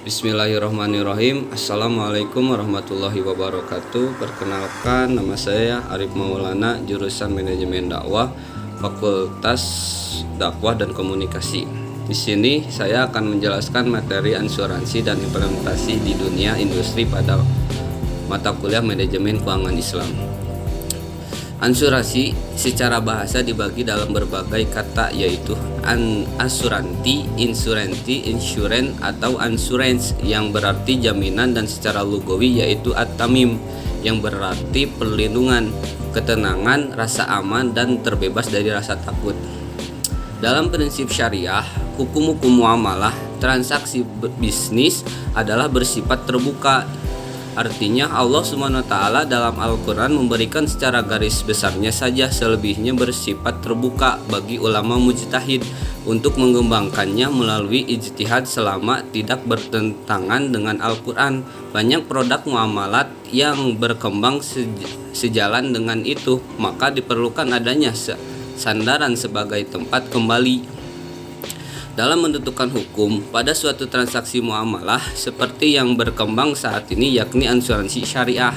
Bismillahirrahmanirrahim. Assalamualaikum warahmatullahi wabarakatuh. Perkenalkan, nama saya Arif Maulana, jurusan Manajemen Dakwah, Fakultas Dakwah dan Komunikasi. Di sini saya akan menjelaskan materi asuransi dan implementasi di dunia industri pada mata kuliah Manajemen Keuangan Islam. Asuransi secara bahasa dibagi dalam berbagai kata, yaitu asuransi, insurance atau insurance yang berarti jaminan, dan secara lugawi yaitu at-tamim yang berarti perlindungan, ketenangan, rasa aman dan terbebas dari rasa takut. Dalam prinsip syariah, hukum-hukum muamalah, transaksi bisnis adalah bersifat terbuka. Artinya Allah SWT dalam Al-Quran memberikan secara garis besarnya saja, selebihnya bersifat terbuka bagi ulama mujtahid untuk mengembangkannya melalui ijtihad selama tidak bertentangan dengan Al-Quran. Banyak produk muamalat yang berkembang sejalan dengan itu, maka diperlukan adanya sandaran sebagai tempat kembali dalam menentukan hukum pada suatu transaksi muamalah seperti yang berkembang saat ini, yakni asuransi syariah.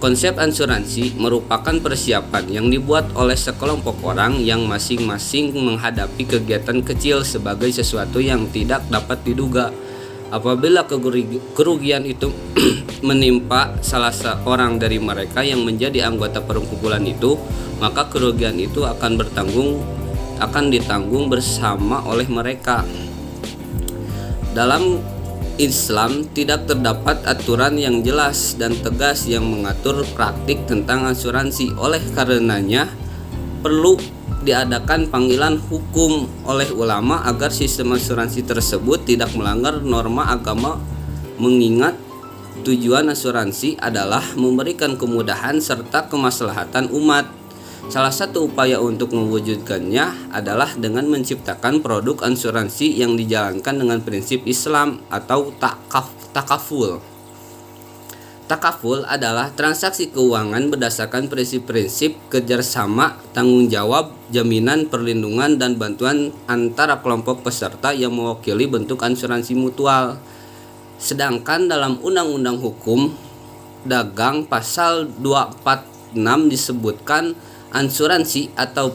Konsep asuransi merupakan persiapan yang dibuat oleh sekelompok orang yang masing-masing menghadapi kegiatan kecil sebagai sesuatu yang tidak dapat diduga. Apabila kerugian itu menimpa salah seorang dari mereka yang menjadi anggota perkumpulan itu, maka kerugian itu akan ditanggung bersama oleh mereka. Dalam Islam tidak terdapat aturan yang jelas dan tegas yang mengatur praktik tentang asuransi. Oleh karenanya perlu diadakan panggilan hukum oleh ulama agar sistem asuransi tersebut tidak melanggar norma agama, mengingat tujuan asuransi adalah memberikan kemudahan serta kemaslahatan umat. Salah satu upaya untuk mewujudkannya adalah dengan menciptakan produk asuransi yang dijalankan dengan prinsip Islam atau takaful. Takaful adalah transaksi keuangan berdasarkan prinsip-prinsip kerjasama, tanggung jawab, jaminan, perlindungan, dan bantuan antara kelompok peserta yang mewakili bentuk asuransi mutual. Sedangkan dalam Undang-Undang Hukum Dagang pasal 246 disebutkan asuransi atau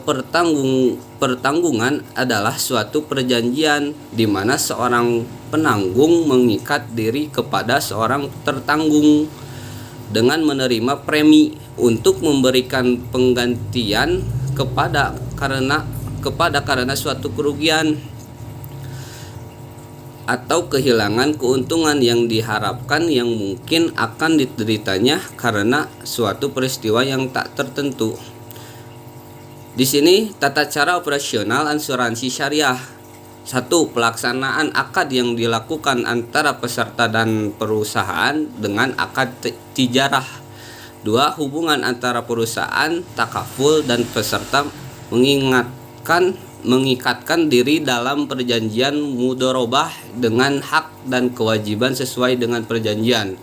pertanggungan adalah suatu perjanjian di mana seorang penanggung mengikat diri kepada seorang tertanggung dengan menerima premi untuk memberikan penggantian karena suatu kerugian atau kehilangan keuntungan yang diharapkan yang mungkin akan dideritanya karena suatu peristiwa yang tak tertentu. Di sini tata cara operasional asuransi syariah. 1. Pelaksanaan akad yang dilakukan antara peserta dan perusahaan dengan akad tijarah. 2. Hubungan antara perusahaan, takaful, dan peserta mengikatkan diri dalam perjanjian mudharabah dengan hak dan kewajiban sesuai dengan perjanjian.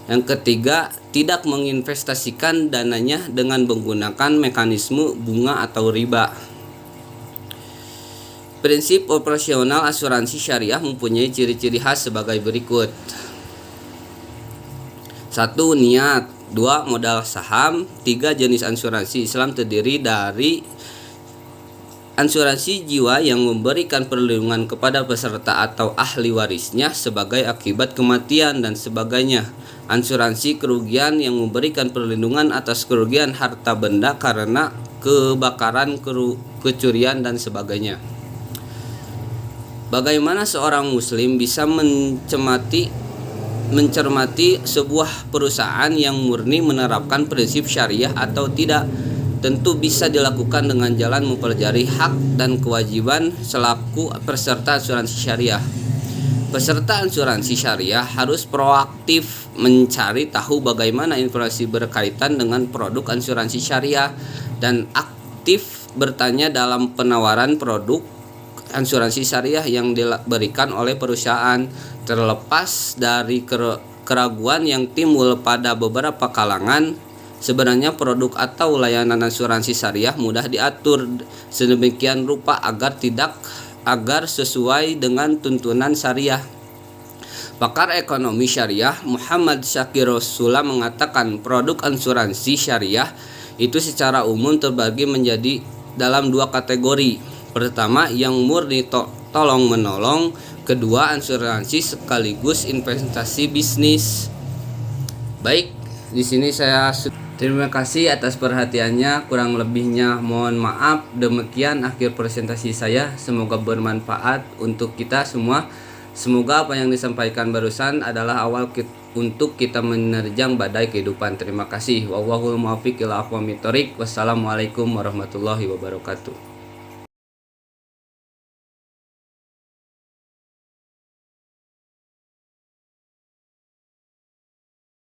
Yang ketiga, tidak menginvestasikan dananya dengan menggunakan mekanisme bunga atau riba. Prinsip operasional asuransi syariah mempunyai ciri-ciri khas sebagai berikut. 1. Niat. 2. Modal saham. 3. Jenis asuransi Islam terdiri dari asuransi jiwa yang memberikan perlindungan kepada peserta atau ahli warisnya sebagai akibat kematian dan sebagainya. Asuransi kerugian yang memberikan perlindungan atas kerugian harta benda karena kebakaran, kecurian dan sebagainya. Bagaimana seorang muslim bisa mencermati sebuah perusahaan yang murni menerapkan prinsip syariah atau tidak? Tentu bisa dilakukan dengan jalan mempelajari hak dan kewajiban selaku peserta asuransi syariah. Peserta asuransi syariah harus proaktif mencari tahu bagaimana informasi berkaitan dengan produk asuransi syariah dan aktif bertanya dalam penawaran produk asuransi syariah yang diberikan oleh perusahaan. Terlepas dari keraguan yang timbul pada beberapa kalangan, sebenarnya produk atau layanan asuransi syariah mudah diatur sedemikian rupa agar sesuai dengan tuntunan syariah. Pakar ekonomi syariah Muhammad Syakir Rasulullah mengatakan produk asuransi syariah itu secara umum terbagi menjadi dalam dua kategori. Pertama, yang murni tolong menolong, kedua asuransi sekaligus investasi bisnis. Baik, di sini saya terima kasih atas perhatiannya, kurang lebihnya mohon maaf. Demikian akhir presentasi saya, semoga bermanfaat untuk kita semua. Semoga apa yang disampaikan barusan adalah awal untuk kita menerjang badai kehidupan. Terima kasih. Wallahul muwaffiq ila aqwamit thoriq. Wassalamualaikum warahmatullahi wabarakatuh.